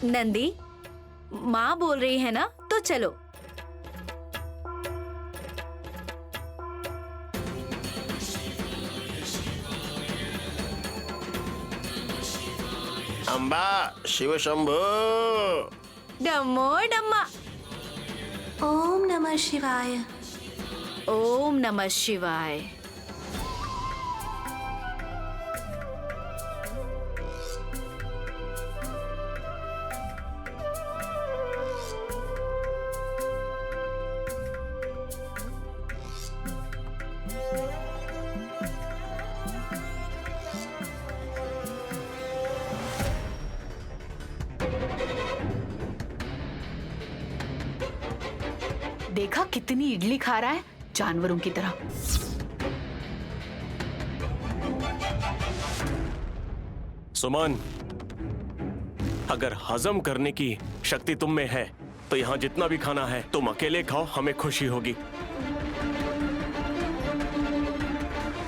नंदी, माँ बोल रही है ना, तो चलो। अंबा शिव शंभू। डम्मो डम्मा। ओम नमः शिवाय। ओम नमः शिवाय। देखा कितनी इडली खा रहा है, जानवरों की तरह। सुमन, अगर हजम करने की शक्ति तुम में है तो यहाँ जितना भी खाना है तुम अकेले खाओ, हमें खुशी होगी।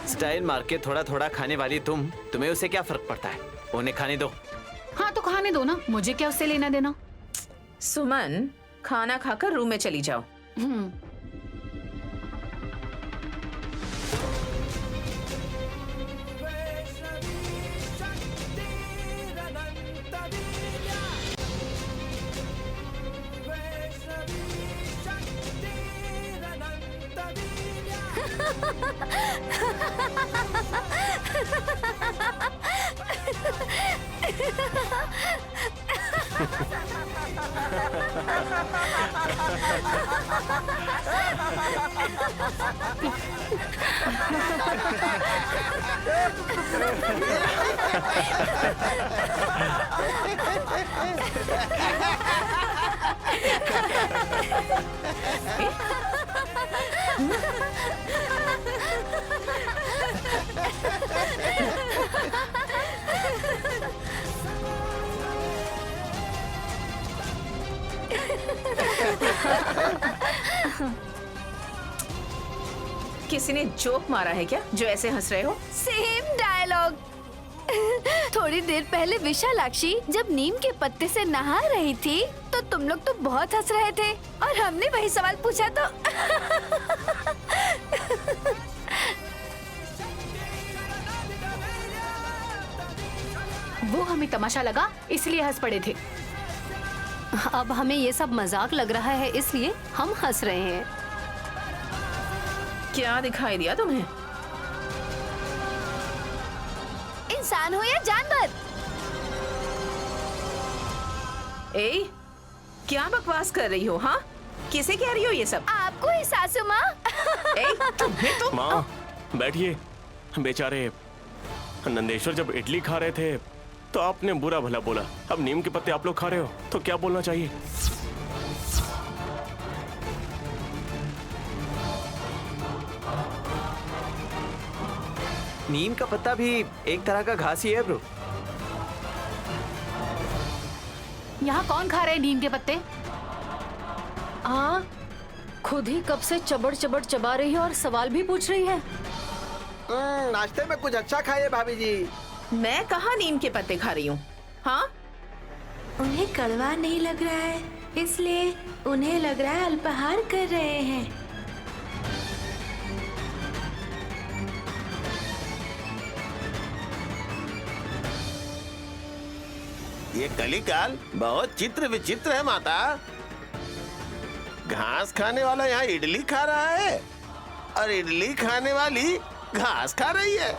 स्टाइल मार के थोड़ा थोड़ा खाने वाली तुम्हें उसे क्या फर्क पड़ता है? उन्हें खाने दो। हाँ तो खाने दो ना, मुझे क्या उससे लेना देना। सुमन, खाना खाकर रूम में चली जाओ। किसी ने जोक मारा है क्या जो ऐसे हंस रहे हो? Same dialogue. थोड़ी देर पहले विशालाक्षी जब नीम के पत्ते से नहा रही थी तो तुम लोग तो बहुत हंस रहे थे और हमने वही सवाल पूछा तो वो हमें तमाशा लगा इसलिए हंस पड़े थे। अब हमें ये सब मजाक लग रहा है इसलिए हम हंस रहे हैं। क्या दिखाई दिया तुम्हें? इंसान हो या जानवर। ए, क्या बकवास कर रही हो? हाँ, किसे कह रही हो ये सब? आपको ही सासू माँ। ए, तुम्हें तो माँ बैठिए। बेचारे नंदेश्वर जब इडली खा रहे थे तो आपने बुरा भला बोला। अब नीम के पत्ते आप लोग खा रहे हो तो क्या बोलना चाहिए? नीम का पत्ता भी एक तरह का घास ही है ब्रो। यहाँ कौन खा रहे हैं नीम के पत्ते? हाँ, खुद ही कब से चबड़ चबड़ चबा रही है और सवाल भी पूछ रही है। नाश्ते में कुछ अच्छा खाइए भाभी जी। मैं कहाँ नीम के पत्ते खा रही हूँ? हाँ, उन्हें कड़वा नहीं लग रहा है इसलिए उन्हें लग रहा है अल्पाहार कर रहे हैं। ये कलिकाल बहुत चित्र विचित्र है माता। घास खाने वाला यहाँ इडली खा रहा है और इडली खाने वाली घास खा रही है।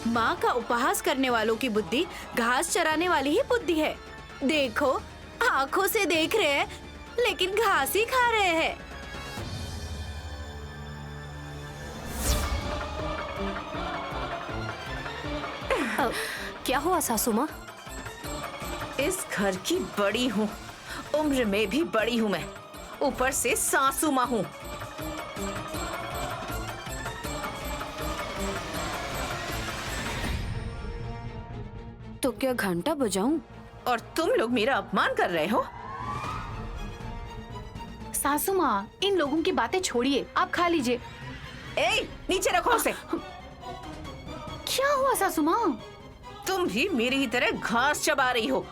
माँ का उपहास करने वालों की बुद्धि घास चराने वाली ही बुद्धि है। देखो, आंखों से देख रहे हैं लेकिन घास ही खा रहे हैं। क्या हुआ सासू माँ? इस घर की बड़ी हूँ, उम्र में भी बड़ी हूँ मैं, ऊपर से सासू माँ हूँ। तो क्या घंटा बजाऊं? और तुम लोग मेरा अपमान कर रहे हो? सासू माँ, इन लोगों की बातें छोड़िए, आप खा लीजिए। ए, नीचे रखो उसे। क्या हुआ सासू माँ? तुम भी मेरी ही तरह घास चबा रही हो।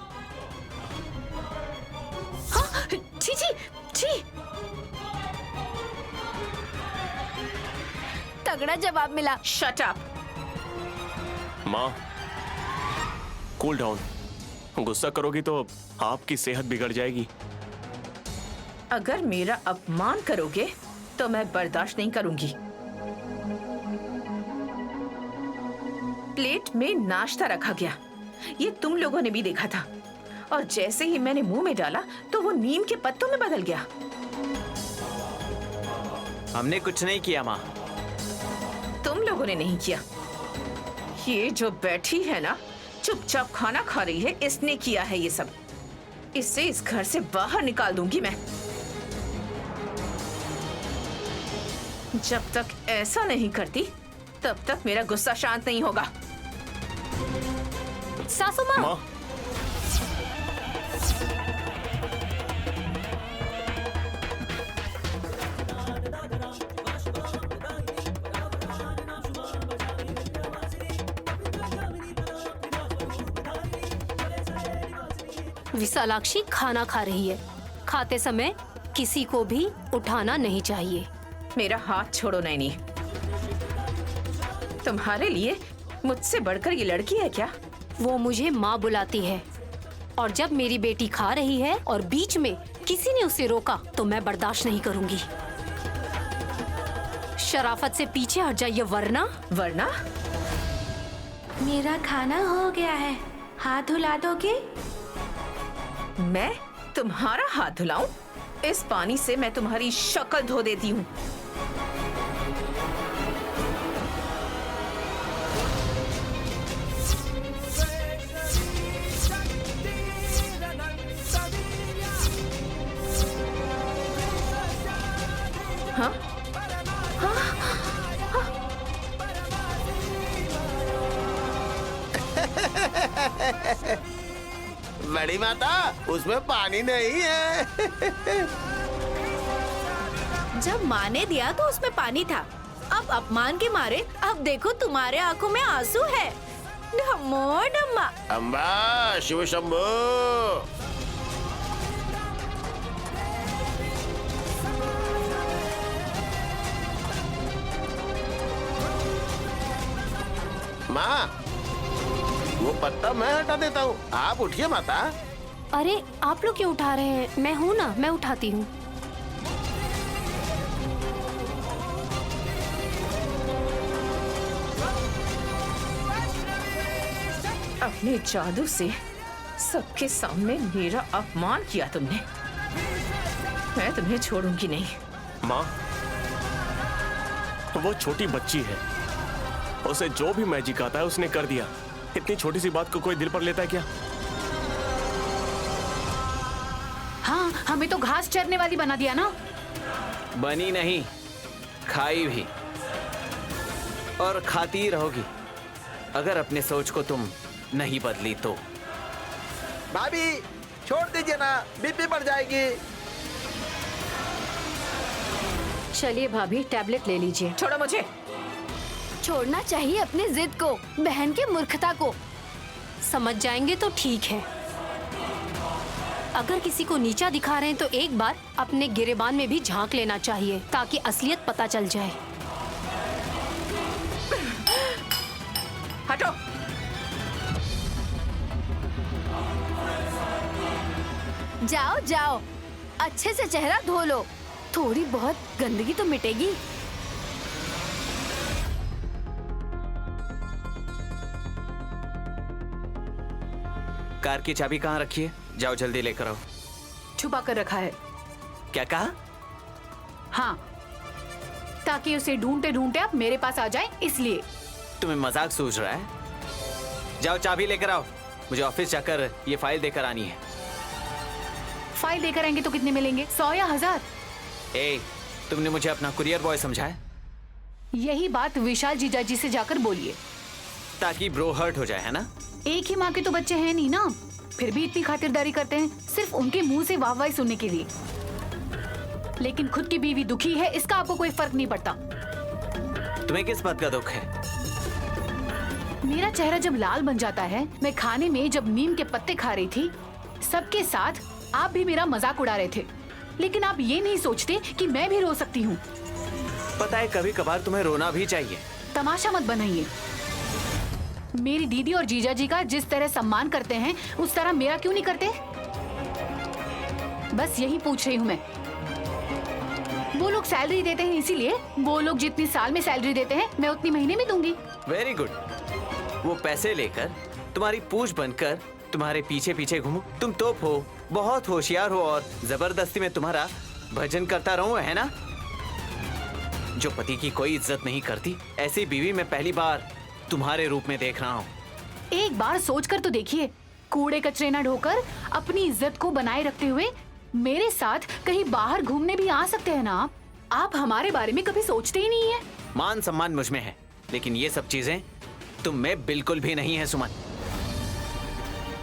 हाँ, छी छी छी। तगड़ा जवाब मिला। Shut up. माँ, कूल डाउन। गुस्सा करोगी तो आपकी सेहत बिगड़ जाएगी। अगर मेरा अपमान करोगे तो मैं बर्दाश्त नहीं करूंगी। प्लेट में नाश्ता रखा गया, ये तुम लोगों ने भी देखा था, और जैसे ही मैंने मुंह में डाला तो वो नीम के पत्तों में बदल गया। हमने कुछ नहीं किया माँ। तुम लोगों ने नहीं किया। ये जो बैठी है ना, चुपचाप खाना खा रही है, इसने किया है ये सब। इससे इस घर से बाहर निकाल दूंगी मैं। जब तक ऐसा नहीं करती तब तक मेरा गुस्सा शांत नहीं होगा। सासू माँ, माँ, विशालाक्षी खाना खा रही है। खाते समय किसी को भी उठाना नहीं चाहिए। मेरा हाथ छोड़ो नैनी। तुम्हारे लिए मुझसे बढ़कर ये लड़की है क्या? वो मुझे माँ बुलाती है, और जब मेरी बेटी खा रही है और बीच में किसी ने उसे रोका तो मैं बर्दाश्त नहीं करूंगी। शराफत से पीछे हट जाइए, वरना। वरना मेरा खाना हो गया है, हाथ धुला दोगे? मैं तुम्हारा हाथ धुलाऊं? इस पानी से मैं तुम्हारी शक्ल धो देती हूँ। हाँ? बड़ी माता, उसमें पानी नहीं है। जब माँ ने दिया तो उसमें पानी था। अब अपमान के मारे अब देखो तुम्हारे आंखों में आंसू है। नमो नम्मा। अम्बा शिव शंभो। माँ, वो पत्ता मैं हटा देता हूँ, आप उठिए माता। अरे आप लोग क्यों उठा रहे हैं? मैं हूँ ना, मैं उठाती हूँ। अपने जादू से सबके सामने मेरा अपमान किया तुमने। मैं तुम्हें छोड़ूंगी नहीं। माँ, वो छोटी बच्ची है, उसे जो भी मैजिक आता है उसने कर दिया। इतनी छोटी सी बात को कोई दिल पर लेता है क्या? हाँ, हमें तो घास चरने वाली बना दिया ना। बनी नहीं, खाई भी, और खाती रहोगी अगर अपने सोच को तुम नहीं बदली तो। भाभी छोड़ दीजिए ना, बीपी बढ़ जाएगी। चलिए भाभी, टैबलेट ले लीजिए। छोड़ो मुझे। छोड़ना चाहिए अपनी जिद को, बहन की मूर्खता को। समझ जाएंगे तो ठीक है। अगर किसी को नीचा दिखा रहे हैं तो एक बार अपने गिरेबान में भी झांक लेना चाहिए, ताकि असलियत पता चल जाए। हटो। जाओ जाओ, अच्छे से चेहरा धो लो, थोड़ी बहुत गंदगी तो मिटेगी। कार की चाबी कहाँ रखी है? जाओ जल्दी लेकर आओ। छुपा कर रखा है। क्या कहा? हाँ, ताकि उसे ढूंढते ढूंढते आप मेरे पास आ जाए, इसलिए। तुम्हें मजाक सूझ रहा है? जाओ चाबी लेकर आओ, मुझे ऑफिस जाकर ये फाइल देकर आनी है। फाइल देकर आएंगे तो कितने मिलेंगे? 100 या 1000? ए, तुमने मुझे अपना कुरियर बॉय समझा है? यही बात विशाल जीजा जी से जाकर बोलिए। ताकि ब्रो हर्ट हो जाए, है ना? एक ही माँ के तो बच्चे हैं नहीं ना, फिर भी इतनी खातिरदारी करते हैं सिर्फ उनके मुंह से वाहवाही सुनने के लिए। लेकिन खुद की बीवी दुखी है, इसका आपको कोई फर्क नहीं पड़ता। तुम्हें किस बात का दुख है? मेरा चेहरा जब लाल बन जाता है, मैं खाने में जब नीम के पत्ते खा रही थी, सबके साथ आप भी मेरा मजाक उड़ा रहे थे, लेकिन आप ये नहीं सोचते कि मैं भी रो सकती हूँ। पता है कभी कभार तुम्हें रोना भी चाहिए। तमाशा मत बनाइए। मेरी दीदी और जीजा जी का जिस तरह सम्मान करते हैं, उस तरह मेरा क्यों नहीं करते? बस यही पूछ रही हूँ मैं। वो लोग सैलरी देते हैं, इसीलिए वो लोग जितनी साल में सैलरी देते हैं, मैं उतनी महीने में दूंगी। Very good. वो पैसे लेकर तुम्हारी पूछ बनकर तुम्हारे पीछे पीछे घूमूं। तुम तोप हो, बहुत होशियार हो और जबरदस्ती में तुम्हारा भजन करता रहूं, है ना? जो पति की कोई इज्जत नहीं करती, ऐसी बीवी मैं पहली बार तुम्हारे रूप में देख रहा हूँ। एक बार सोचकर तो देखिए, कूड़े कचरे न ढोकर अपनी इज्जत को बनाए रखते हुए मेरे साथ कहीं बाहर घूमने भी आ सकते हैं ना आप हमारे बारे में कभी सोचते ही नहीं है। मान सम्मान मुझ में है, लेकिन ये सब चीजें तुम में बिल्कुल भी नहीं है सुमन।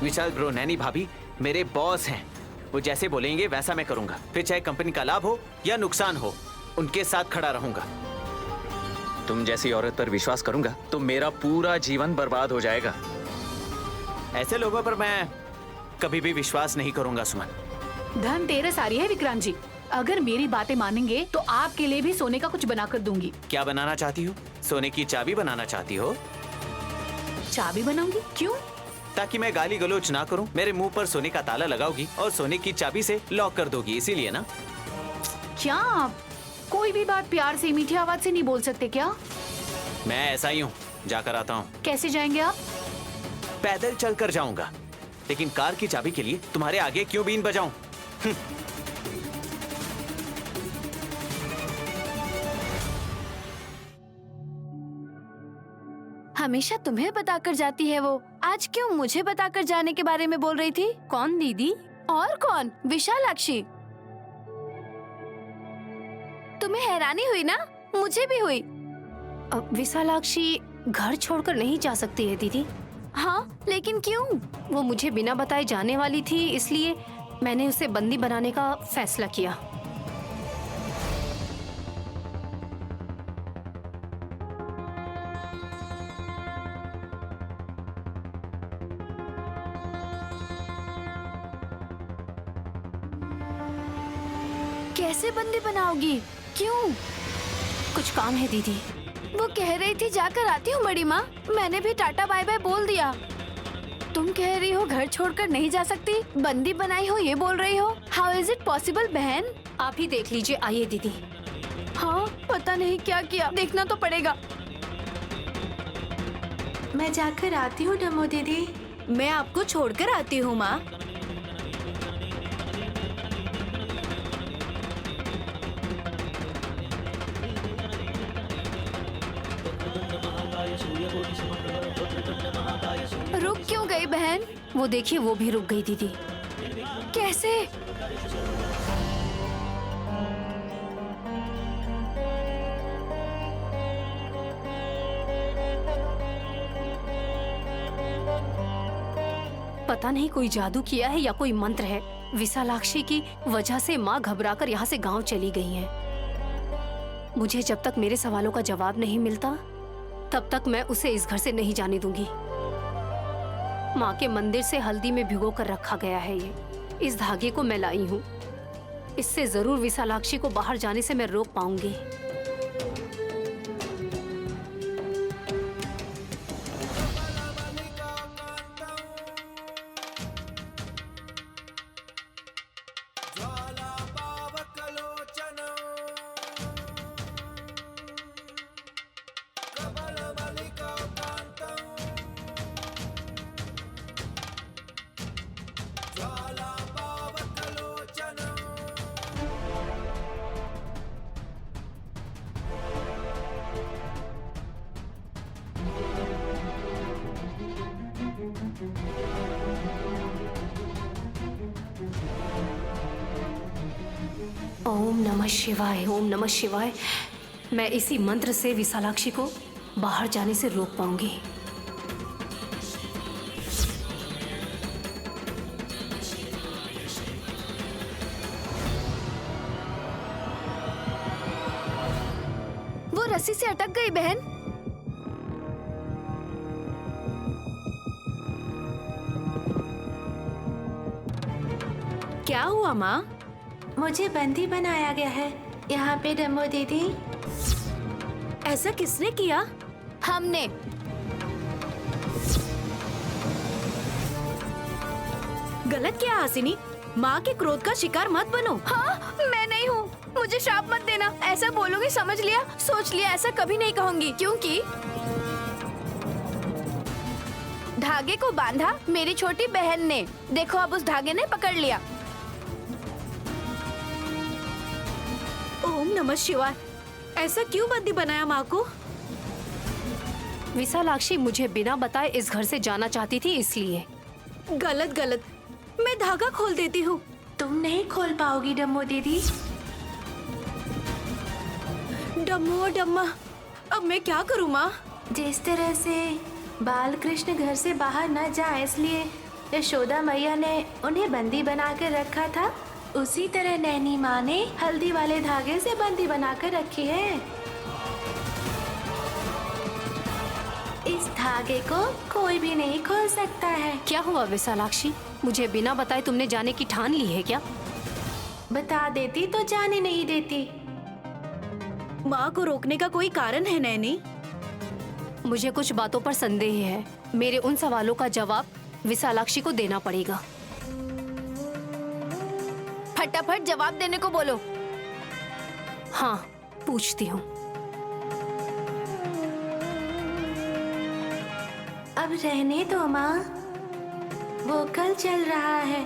विशाल ब्रो, नैनी भाभी मेरे बॉस हैं। वो जैसे बोलेंगे वैसा मैं करूंगा, फिर चाहे कंपनी का लाभ हो या नुकसान हो, उनके साथ खड़ा रहूंगा। तुम जैसी औरत पर विश्वास करूंगा तो मेरा पूरा जीवन बर्बाद हो जाएगा। ऐसे लोगों पर मैं कभी भी विश्वास नहीं करूंगा सुमन। धनतेरस आ रही है विक्रांत जी, अगर मेरी बातें मानेंगे तो आपके लिए भी सोने का कुछ बनाकर दूंगी। क्या बनाना चाहती हो? सोने की चाबी बनाना चाहती हो? चाबी बनाऊंगी? क्यों? ताकि मैं गाली गलोच ना करूं। मेरे मुंह पर सोने का ताला लगाओगी और सोने की चाबी से लॉक कर दोगी, इसीलिए ना? क्या आप कोई भी बात प्यार से, मीठी आवाज से नहीं बोल सकते क्या? मैं ऐसा ही हूँ। जाकर आता हूँ। कैसे जाएंगे आप? पैदल चलकर जाऊंगा, लेकिन कार की चाबी के लिए तुम्हारे आगे क्यों बीन बजाऊं? हमेशा तुम्हें बताकर जाती है वो, आज क्यों मुझे बताकर जाने के बारे में बोल रही थी? कौन दीदी? और कौन? विशालाक्षी। तुम्हें हैरानी हुई ना? मुझे भी हुई। विशालाक्षी घर छोड़कर नहीं जा सकती है दीदी। हाँ, लेकिन क्यों? वो मुझे बिना बताए जाने वाली थी, इसलिए मैंने उसे बंदी बनाने का फैसला किया। कैसे बंदी बनाओगी? क्यों? कुछ काम है दीदी। वो कह रही थी जाकर आती हूँ बड़ी माँ। मैंने भी टाटा बाय बाय बोल दिया। तुम कह रही हो घर छोड़कर नहीं जा सकती, बंदी बनाई हो ये बोल रही हो। हाउ इज इट पॉसिबल बहन? आप ही देख लीजिए, आइए दीदी। हाँ, पता नहीं क्या किया, देखना तो पड़ेगा। मैं जाकर आती हूँ नमो दीदी। मैं आपको छोड़कर आती हूँ माँ। रुक क्यों गई बहन? वो देखिए, वो भी रुक गई दीदी। कैसे? पता नहीं कोई जादू किया है या कोई मंत्र है। विशालाक्षी की वजह से माँ घबराकर यहाँ से गांव चली गई है। मुझे जब तक मेरे सवालों का जवाब नहीं मिलता, तब तक मैं उसे इस घर से नहीं जाने दूंगी। माँ के मंदिर से हल्दी में भिगो कर रखा गया है ये। इस धागे को मैं लाई हूँ। इससे जरूर विशालाक्षी को बाहर जाने से मैं रोक पाऊंगी। ओम नमः शिवाय, ओम नमः शिवाय। मैं इसी मंत्र से विशालाक्षी को बाहर जाने से रोक पाऊंगी। वो रस्सी से अटक गई बहन। क्या हुआ माँ? मुझे बंदी बनाया गया है यहाँ पे डम्बो दीदी। ऐसा किसने किया? हमने। गलत किया हासिनी। माँ के क्रोध का शिकार मत बनो। हाँ, मैं नहीं हूँ। मुझे श्राप मत देना। ऐसा बोलोगे समझ लिया, सोच लिया, ऐसा कभी नहीं कहूंगी। क्योंकि धागे को बांधा मेरी छोटी बहन ने। देखो अब उस धागे ने पकड़ लिया। ओम नमः शिवाय। ऐसा क्यों बंदी बनाया माँ को? विशालाक्षी मुझे बिना बताए इस घर से जाना चाहती थी, इसलिए। गलत गलत। मैं धागा खोल देती हूँ। तुम नहीं खोल पाओगी डम्बो दीदी। डम्मो डम्मा, अब मैं क्या करूँ माँ? जिस तरह से बाल कृष्ण घर से बाहर न जाए इसलिए यशोदा मैया ने उन्हें बंदी बना कर रखा था, उसी तरह नैनी माँ ने हल्दी वाले धागे से बंदी बनाकर रखी है। इस धागे को कोई भी नहीं खोल सकता है। क्या हुआ विशालाक्षी? मुझे बिना बताए तुमने जाने की ठान ली है क्या? बता देती तो जाने नहीं देती। माँ को रोकने का कोई कारण है नैनी? मुझे कुछ बातों पर संदेह है। मेरे उन सवालों का जवाब विशालाक्षी को देना पड़ेगा। फटाफट जवाब देने को बोलो। हाँ, पूछती हूँ। अब रहने दो माँ, वो कल चल रहा है।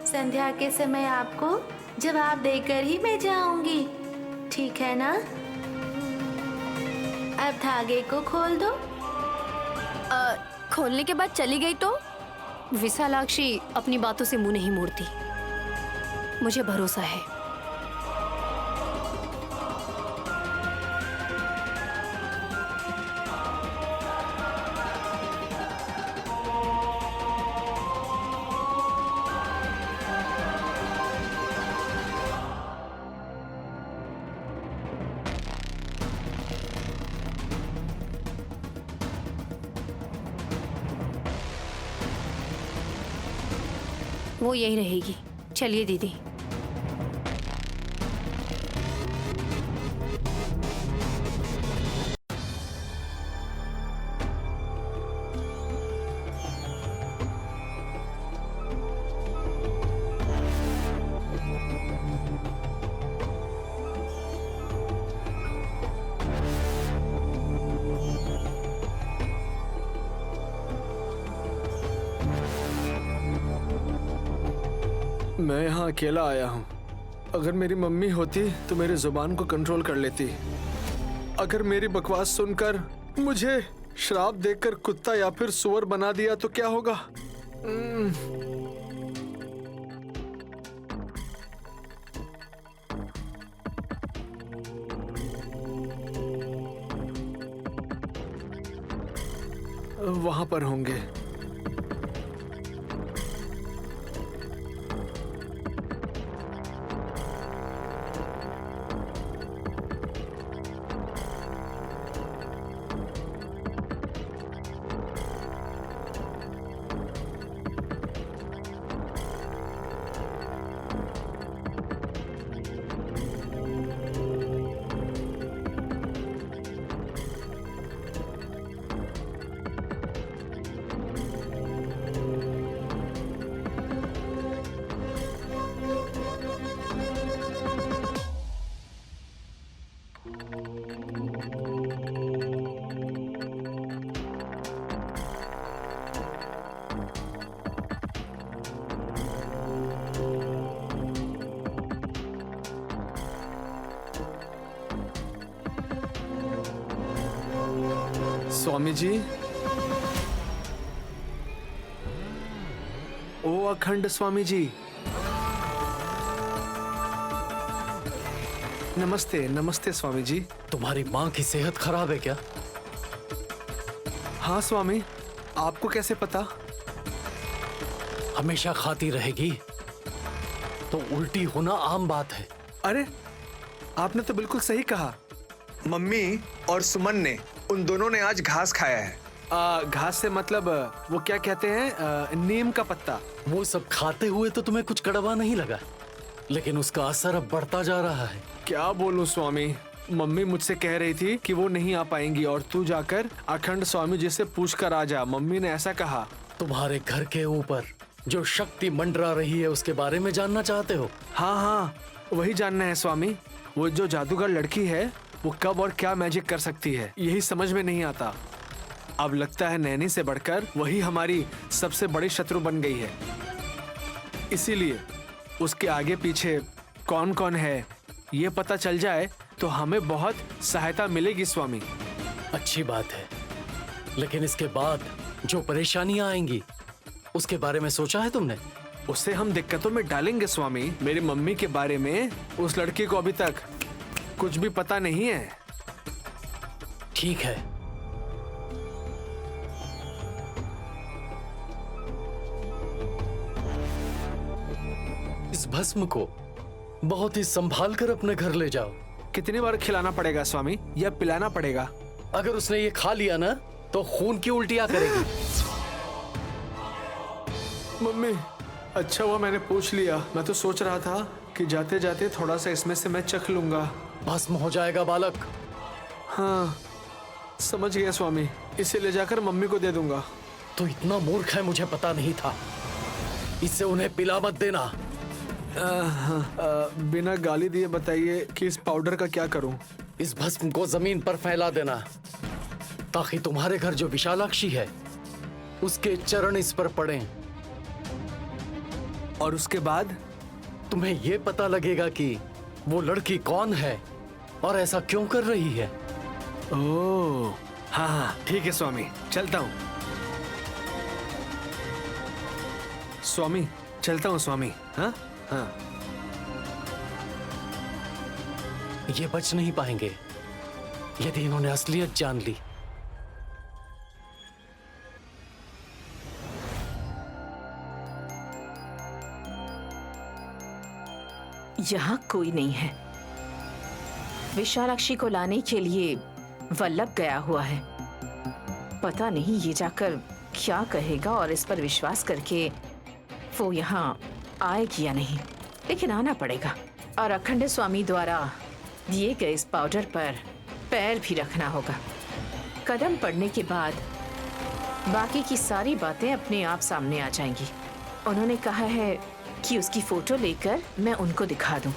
संध्या के समय आपको जवाब देकर ही मैं जाऊंगी, ठीक है ना? अब धागे को खोल दो। खोलने के बाद चली गई तो? विशालाक्षी अपनी बातों से मुंह नहीं मोड़ती, मुझे भरोसा है। वो यही रहेगी। चलिए दीदी। मैं यहाँ अकेला आया हूँ। अगर मेरी मम्मी होती तो मेरी जुबान को कंट्रोल कर लेती। अगर मेरी बकवास सुनकर मुझे श्राप देकर कुत्ता या फिर सुअर बना दिया तो क्या होगा? वहां पर होंगे। स्वामी जी, ओ अखंड स्वामी जी, नमस्ते। नमस्ते स्वामी जी। तुम्हारी माँ की सेहत खराब है क्या? हाँ स्वामी, आपको कैसे पता? हमेशा खाती रहेगी तो उल्टी होना आम बात है। अरे, आपने तो बिल्कुल सही कहा। मम्मी और सुमन ने, उन दोनों ने आज घास खाया है। घास से मतलब वो क्या कहते हैं, नीम का पत्ता। वो सब खाते हुए तो तुम्हें कुछ कड़वा नहीं लगा? लेकिन उसका असर अब बढ़ता जा रहा है। क्या बोलूं स्वामी, मम्मी मुझसे कह रही थी कि वो नहीं आ पाएंगी और तू जाकर अखंड स्वामी जी से पूछ कर आ जा। मम्मी ने ऐसा कहा। तुम्हारे घर के ऊपर जो शक्ति मंडरा रही है उसके बारे में जानना चाहते हो? हाँ हाँ, वही जानना है स्वामी। वो जो जादूगर लड़की है वो कब और क्या मैजिक कर सकती है, यही समझ में नहीं आता। अब लगता है नैनी से बढ़कर वही हमारी सबसे बड़ी शत्रु बन गई है। इसीलिए उसके आगे पीछे कौन कौन है ये पता चल जाए तो हमें बहुत सहायता मिलेगी स्वामी। अच्छी बात है, लेकिन इसके बाद जो परेशानियां आएंगी उसके बारे में सोचा है तुमने? उससे हम दिक्कतों में डालेंगे स्वामी। मेरी मम्मी के बारे में उस लड़की को अभी तक कुछ भी पता नहीं है। ठीक है, इस भस्म को बहुत ही संभाल कर अपने घर ले जाओ। कितनी बार खिलाना पड़ेगा स्वामी या पिलाना पड़ेगा? अगर उसने ये खा लिया ना तो खून की उल्टियां करेगी। मम्मी, अच्छा हुआ मैंने पूछ लिया। मैं तो सोच रहा था कि जाते जाते थोड़ा सा इसमें से मैं चख लूंगा। भस्म हो जाएगा बालक। हाँ समझ गया स्वामी, इसे ले जाकर मम्मी को दे दूंगा। तो इतना मूर्ख है मुझे पता नहीं था। इसे उन्हें पिला मत देना। बिना गाली दिए बताइए कि इस पाउडर का क्या करूं? इस भस्म को जमीन पर फैला देना ताकि तुम्हारे घर जो विशालाक्षी है उसके चरण इस पर पड़ें। और उसके बाद तुम्हें ये पता लगेगा कि वो लड़की कौन है और ऐसा क्यों कर रही है। ओह हाँ हाँ ठीक है स्वामी, चलता हूँ। स्वामी चलता हूँ स्वामी। हाँ हाँ, ये बच नहीं पाएंगे यदि इन्होंने असलियत जान ली। यहाँ कोई नहीं है। विशालाक्षी को लाने के लिए वल्लभ गया हुआ है। पता नहीं ये जाकर क्या कहेगा और इस पर विश्वास करके वो यहाँ आएगी या नहीं, लेकिन आना पड़ेगा। और अखंड स्वामी द्वारा दिए गए इस पाउडर पर पैर भी रखना होगा। कदम पड़ने के बाद बाकी की सारी बातें अपने आप सामने आ जाएंगी। उन्होंने कहा है कि उसकी फोटो लेकर मैं उनको दिखा दूं।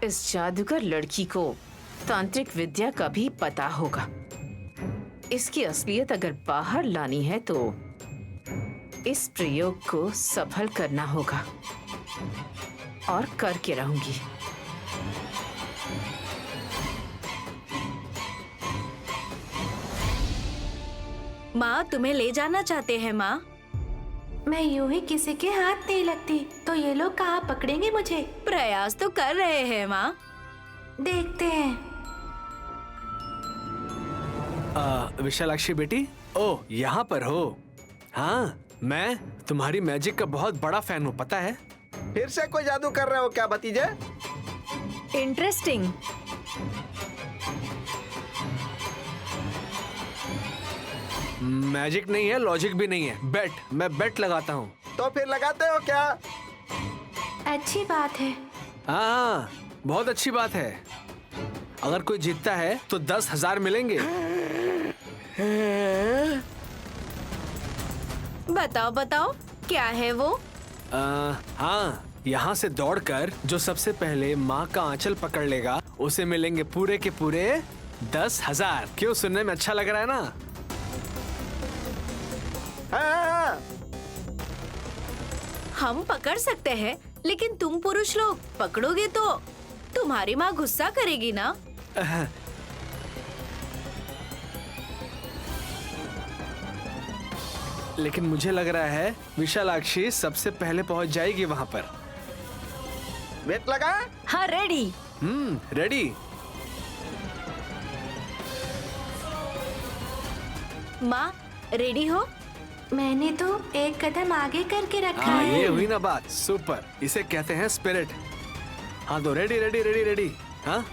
इस जादूगर लड़की को तांत्रिक विद्या का भी पता होगा। इसकी असलियत अगर बाहर लानी है तो इस प्रयोग को सफल करना होगा और करके रहूंगी। माँ तुम्हें ले जाना चाहते हैं। माँ मैं यूं ही किसी के हाथ नहीं लगती, तो ये लोग कहाँ पकड़ेंगे मुझे? प्रयास तो कर रहे हैं माँ, देखते हैं। विशालाक्षी बेटी, ओ यहाँ पर हो। हाँ मैं तुम्हारी मैजिक का बहुत बड़ा फैन हूँ, पता है। फिर से कोई जादू कर रहे हो क्या भतीजे? इंटरेस्टिंग। मैजिक नहीं है, लॉजिक भी नहीं है। बेट, मैं बेट लगाता हूँ। तो फिर लगाते हो क्या? अच्छी बात है। हाँ बहुत अच्छी बात है। अगर कोई जीतता है तो 10,000 मिलेंगे। बताओ बताओ क्या है वो? हाँ, यहाँ से दौड़कर जो सबसे पहले माँ का आंचल पकड़ लेगा उसे मिलेंगे पूरे के पूरे 10,000। क्यों, सुनने में अच्छा लग रहा है ना? हम पकड़ सकते हैं, लेकिन तुम पुरुष लोग पकड़ोगे तो तुम्हारी माँ गुस्सा करेगी ना? लेकिन मुझे लग रहा है विशालाक्षी सबसे पहले पहुंच जाएगी वहां पर। वेट लगा। हाँ रेडी। रेडी। माँ रेडी हो? मैंने तो एक कदम आगे करके रखा हाँ है। ये हुई ना बात, सुपर। इसे कहते हैं स्पिरिट। हाँ तो रेडी रेडी रेडी रेडी। हाँ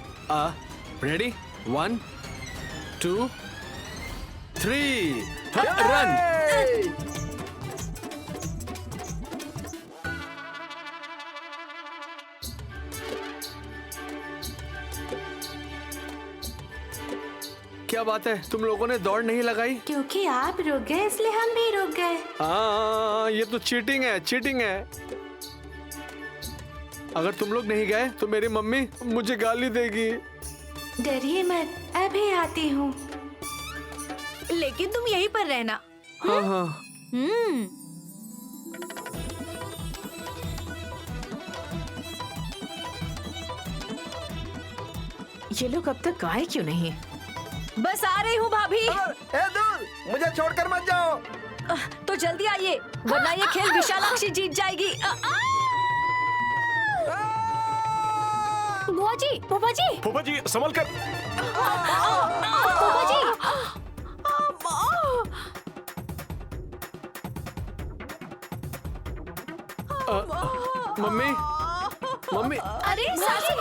रेडी 1 2 3 रन। क्या बात है, तुम लोगों ने दौड़ नहीं लगाई? क्योंकि आप रुक गए इसलिए हम भी रुक गए। हाँ ये तो चीटिंग है, चीटिंग है। अगर तुम लोग नहीं गए तो मेरी मम्मी मुझे गाली देगी। डरिए मत, अभी आती हूँ। लेकिन तुम यहीं पर रहना। हाँ हाँ। ये लोग अब तक आए क्यों नहीं? बस आ रही हूँ भाभी। ए दूर, मुझे छोड़कर मत जाओ। तो जल्दी आइए वरना ये खेल विशालाक्षी जीत जाएगी। बुआ जी, बुआ जी, फूफा जी संभल कर। बुआ जी। Mummy mummy. अरे सासू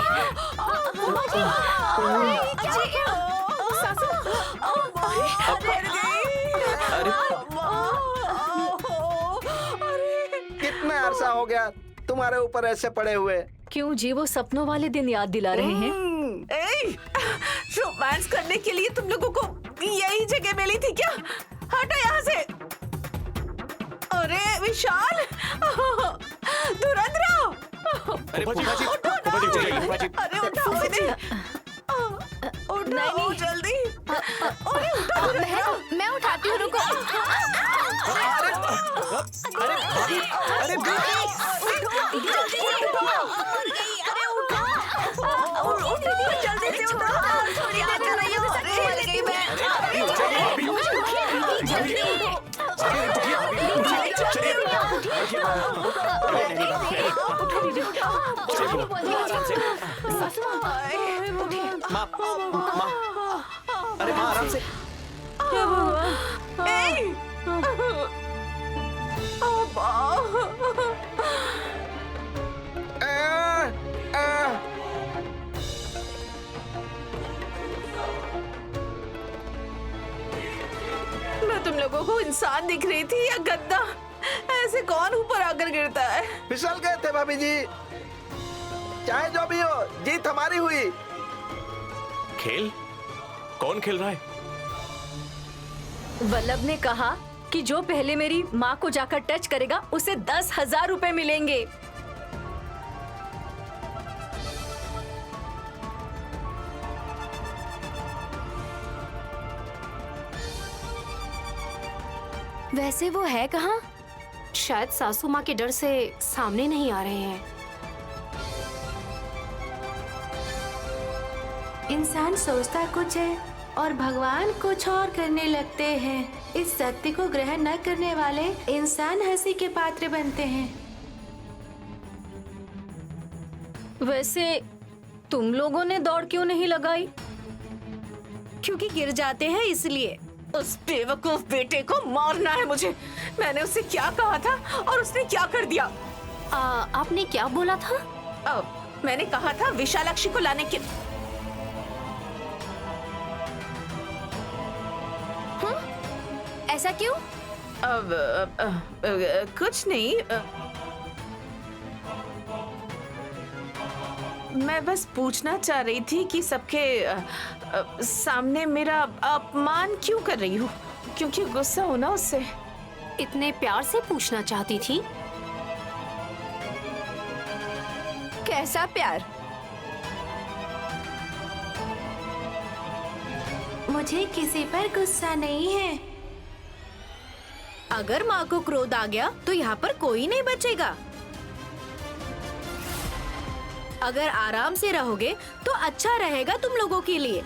बुआ जी, सासू। कितना अरसा हो गया तुम्हारे ऊपर ऐसे पड़े हुए। क्यों जी, वो सपनों वाले दिन याद दिला रहे हैं? रोमांस करने के लिए तुम लोगों को यही जगह मिली थी क्या? हटो यहाँ से। अरे विशाल, धुरंधर। अरे फूफा जी, फूफा जी उठाइए, फूफा जी। अरे उठाओ इन्हें, उठाओ जल्दी। अरे उठाओ। मैं उठाती हूँ, रुको। अरे भाभी, अरे जल्दी से उठाओ। थोड़ी आगे रहिए, मैं खेल गई माँ, माँ, अरे माँ आराम से। मैं तुम लोगों को इंसान दिख रही थी या गद्दा? ऐसे कौन ऊपर आकर गिरता है? फिसल गए थे भाभी जी। चाहे जो भी हो, जीत हमारी हुई। खेल? कौन खेल रहा है? वल्लभ ने कहा कि जो पहले मेरी माँ को जाकर टच करेगा उसे 10,000 रुपए मिलेंगे। वैसे वो है कहाँ? शायद सासू माँ के डर से सामने नहीं आ रहे हैं। इंसान सोचता कुछ है और भगवान कुछ और करने लगते हैं। इस सत्य को ग्रहण न करने वाले इंसान हंसी के पात्र बनते हैं। वैसे तुम लोगों ने दौड़ क्यों नहीं लगाई? क्योंकि गिर जाते हैं इसलिए। उस बेवकूफ बेटे को मारना है मुझे। मैंने उसे क्या कहा था और उसने क्या कर दिया? आपने क्या बोला था? मैंने कहा था विशालाक्षी को लाने के। ऐसा क्यों? कुछ नहीं। मैं बस पूछना चाह रही थी कि सबके सामने मेरा अपमान क्यों कर रही हूँ? क्योंकि गुस्सा हो ना उससे। इतने प्यार से पूछना चाहती थी। कैसा प्यार? मुझे किसी पर गुस्सा नहीं है। अगर माँ को क्रोध आ गया तो यहाँ पर कोई नहीं बचेगा। अगर आराम से रहोगे तो अच्छा रहेगा तुम लोगों के लिए।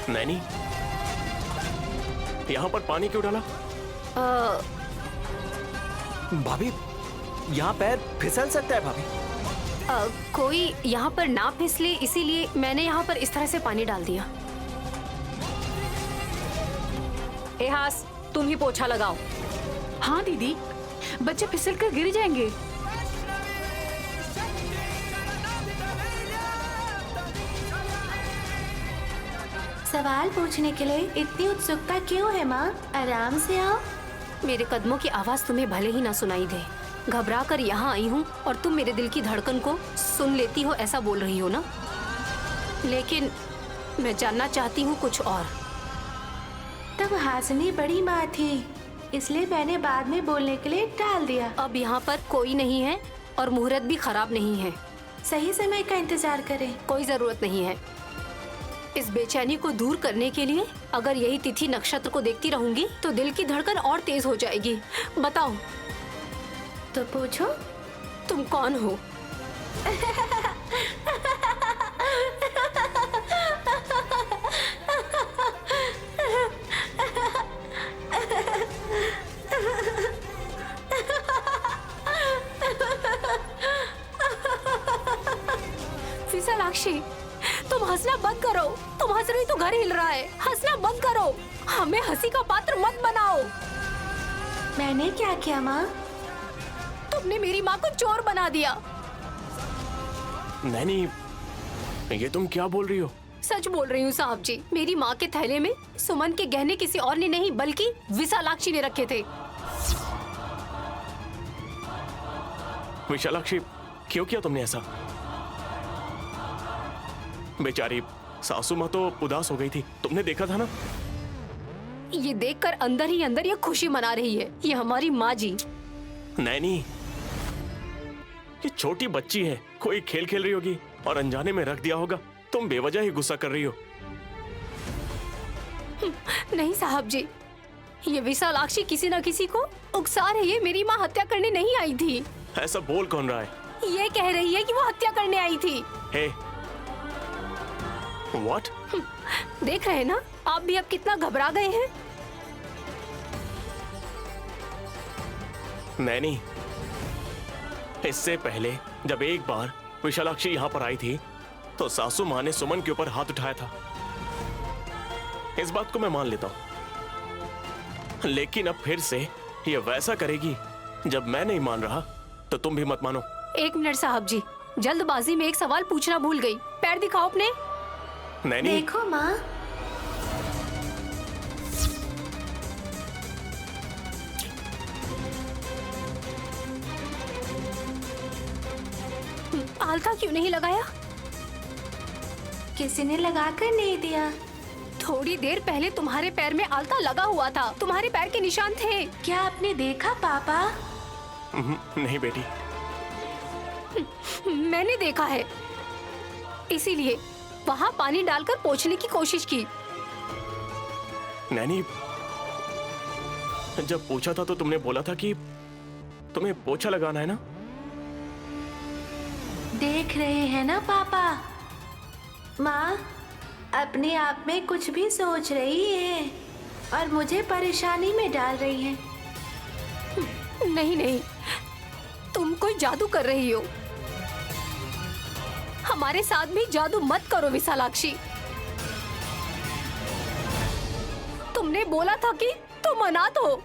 नैनी, यहाँ पर पानी क्यों डाला? भाभी, यहाँ पैर फिसल सकता है भाभी। कोई यहाँ पर ना फिसले इसीलिए मैंने यहाँ पर इस तरह से पानी डाल दिया। ए हास, तुम ही पोछा लगाओ। हाँ दीदी, बच्चे फिसल कर गिर जाएंगे। सवाल पूछने के लिए इतनी उत्सुकता क्यों है माँ? आराम से आओ। मेरे कदमों की आवाज तुम्हें भले ही ना सुनाई दे, घबरा कर यहाँ आई हूँ और तुम मेरे दिल की धड़कन को सुन लेती हो, ऐसा बोल रही हो ना? लेकिन मैं जानना चाहती हूँ कुछ और। तब हासिनी बड़ी माँ थी, इसलिए मैंने बाद में बोलने के लिए टाल दिया। अब यहाँ पर कोई नहीं है और मुहूर्त भी खराब नहीं है। सही समय का इंतजार करें। कोई जरूरत नहीं है। इस बेचैनी को दूर करने के लिए अगर यही तिथि नक्षत्र को देखती रहूंगी तो दिल की धड़कन और तेज हो जाएगी। बताओ तो पूछो, तुम कौन हो? विशालाक्षी, तुम हंसना बंद करो। तुम हंस रही तो घर हिल रहा है। हंसना बंद करो, हमें हंसी का पात्र मत बनाओ। मैंने क्या किया माँ? तुमने मेरी माँ को चोर बना दिया। नैनी, ये तुम क्या बोल रही हो? सच बोल रही हूँ साहब जी। मेरी माँ के थैले में सुमन के गहने किसी और ने नहीं बल्कि विशालाक्षी ने रखे थे। विशालाक्षी, क्यों किया तुमने ऐसा? बेचारी सासू माँ तो उदास हो गई थी, तुमने देखा था ना? ये देखकर अंदर ही अंदर ये खुशी मना रही है, ये हमारी माँ जी। नैनी, ये छोटी बच्ची है, कोई खेल खेल रही होगी और अनजाने में रख दिया होगा। तुम बेवजह ही गुस्सा कर रही हो। नहीं साहब जी, ये विशालाक्षी किसी न किसी को उकसा रही है। मेरी माँ हत्या करने नहीं आई थी। ऐसा बोल कौन रहा है? ये कह रही है कि वो हत्या करने आई थी। हे, व्हाट? देख रहे हैं ना आप भी अब कितना घबरा गए हैं। नैनी, इससे पहले जब एक बार विशालाक्षी यहाँ पर आई थी तो सासू माँ ने सुमन के ऊपर हाथ उठाया था। इस बात को मैं मान लेता हूं, लेकिन अब फिर से ये वैसा करेगी जब मैं नहीं मान रहा तो तुम भी मत मानो। एक मिनट साहब जी, जल्दबाजी में एक सवाल पूछना भूल गई। पैर दिखाओ अपने। नैनी, देखो माँ, आलता क्यों नहीं लगाया? किसी ने लगाकर नहीं दिया। थोड़ी देर पहले तुम्हारे पैर में आलता लगा हुआ था, तुम्हारे पैर के निशान थे। क्या आपने देखा पापा? नहीं बेटी, मैंने देखा है, इसीलिए वहाँ पानी डालकर पोंछने की कोशिश की। नैनी, जब पूछा था तो तुमने बोला था कि तुम्हें पोछा लगाना है ना? देख रहे हैं ना पापा, माँ अपने आप में कुछ भी सोच रही है और मुझे परेशानी में डाल रही है। नहीं नहीं, तुम कोई जादू कर रही हो। हमारे साथ भी जादू मत करो विशालाक्षी। तुमने बोला था कि तुम अनाथ हो।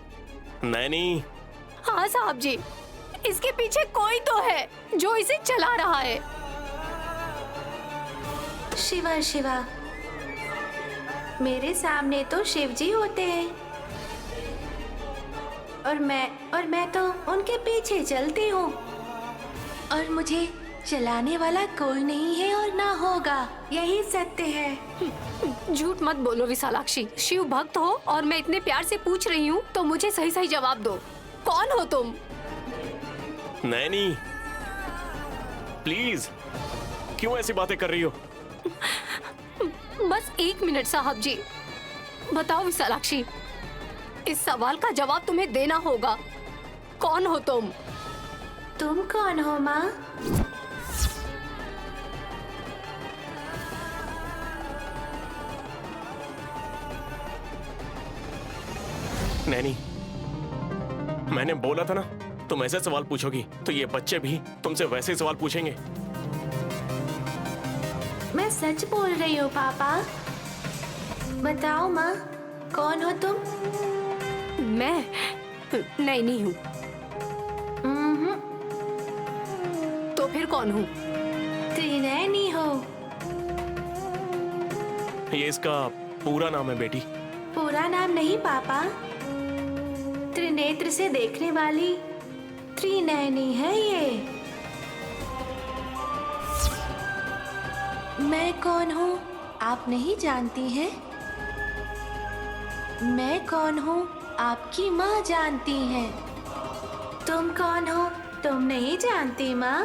नैनी, हाँ साहब जी, इसके पीछे कोई तो है जो इसे चला रहा है। शिवा शिवा, मेरे सामने तो शिव जी होते हैं और मैं तो उनके पीछे चलती हूँ और मुझे चलाने वाला कोई नहीं है और ना होगा, यही सत्य है। झूठ मत बोलो विशालाक्षी। शिव भक्त हो और मैं इतने प्यार से पूछ रही हूँ तो मुझे सही सही जवाब दो। कौन हो तुम? नैनी, प्लीज, क्यों ऐसी बातें कर रही हो? बस एक मिनट साहब जी। बताओ विशालाक्षी, इस सवाल का जवाब तुम्हें देना होगा। कौन हो तुम? तुम कौन हो माँ? नैनी, मैंने बोला था ना तुम ऐसे सवाल पूछोगी तो ये बच्चे भी तुमसे वैसे ही सवाल पूछेंगे। मैं सच बोल रही हूँ पापा। बताओ माँ, कौन हो तुम? मैं नहीं हूँ। तो फिर कौन हूँ? त्रिनयनी हो। ये इसका पूरा नाम है बेटी। पूरा नाम नहीं पापा, त्रिनेत्र से देखने वाली त्रिनयनी है ये। मैं कौन हूँ आप नहीं जानती हैं? मैं कौन हूँ आपकी माँ जानती है। तुम कौन हो तुम नहीं जानती माँ,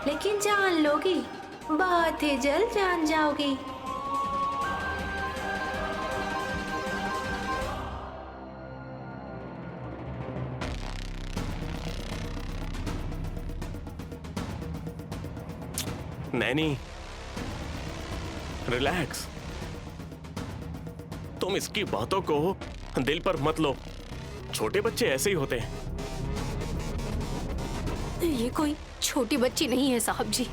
लेकिन जान लोगी, बहुत ही जल्द जान जाओगी। नैनी रिलैक्स, तुम इसकी बातों को दिल पर मत लो। छोटे बच्चे ऐसे ही होते हैं। ये कोई छोटी बच्ची नहीं है साहब जी।